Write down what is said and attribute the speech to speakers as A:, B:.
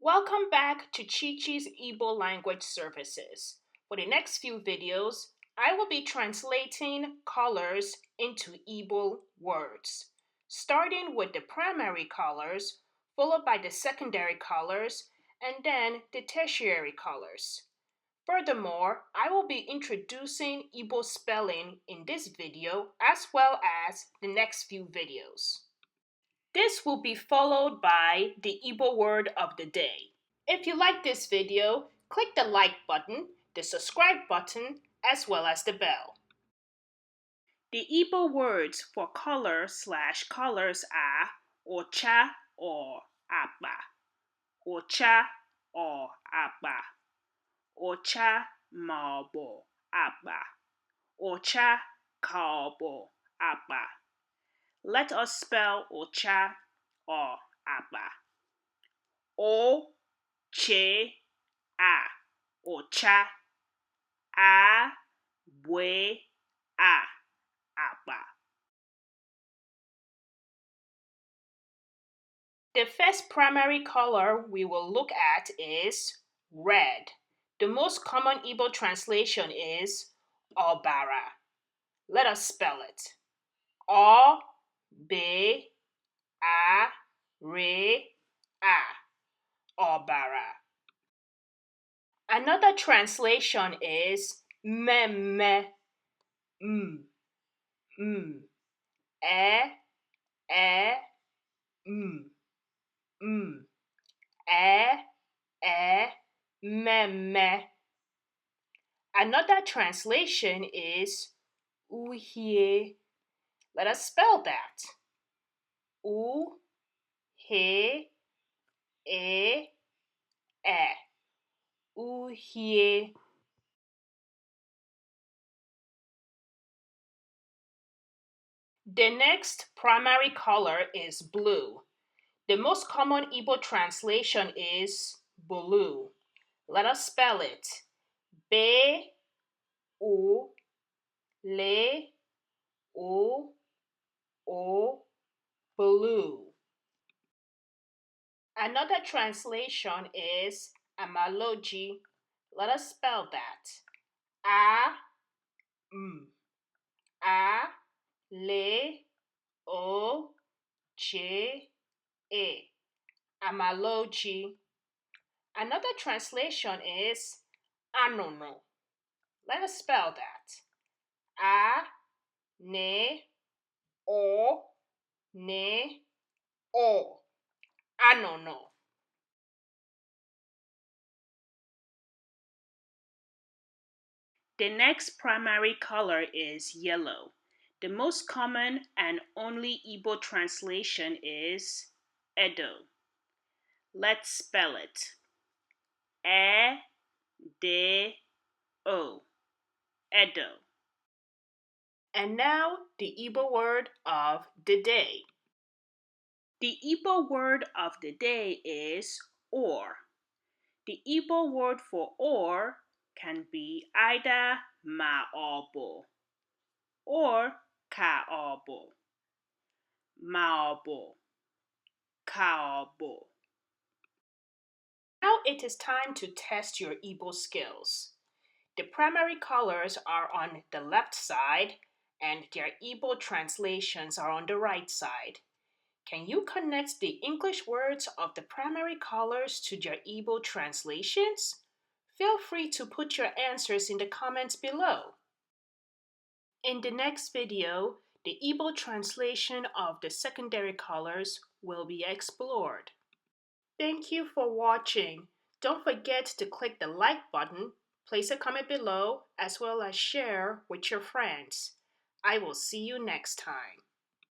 A: Welcome back to Chi-Chi's Igbo language services. For the next few videos, I will be translating colors into Igbo words, starting with the primary colors, followed by the secondary colors, and then the tertiary colors. Furthermore, I will be introducing Igbo spelling in this video as well as the next few videos. This will be followed by the Igbo word of the day. If you like this video, click the like button, the subscribe button, as well as the bell. The Igbo words for color/colors are Ocha or Agba, Ocha or Agba, Ocha maọbụ Agba, Ocha kaọbụ Agba. Let us spell Ocha or Agba. O-che-a, Ocha, A-bwe-a, Agba. The first primary color we will look at is red. The most common Igbo translation is Obara. Let us spell it. O-B-A-R-A, Obara. Another translation is Mmemme. M, M, E, E, M, M, E, E, Mmemme. Another translation is Uhie. Let us spell that. U-he-e-e, Uhie. The next primary color is blue. The most common Igbo translation is blue. Let us spell it. B-U-L-U-O, blue. Another translation is Amaloji. Let us spell that. A-M-A-L-O-J-A. Amaloji. Another translation is Anono. Let us spell that. A-ne-o-ne-o. Anono. The next primary color is yellow. The most common and only Igbo translation is Edo. Let's spell it. E-D-O. Edo. And now the Igbo word of the day. The Igbo word of the day is or. The Igbo word for or can be either maọbụ or kaọbụ, maọbụ, kaọbụ. Now it is time to test your Igbo skills. The primary colors are on the left side and their Igbo translations are on the right side. Can you connect the English words of the primary colors to their Igbo translations? Feel free to put your answers in the comments below. In the next video, the Igbo translation of the secondary colors will be explored. Thank you for watching. Don't forget to click the like button, place a comment below, as well as share with your friends. I will see you next time.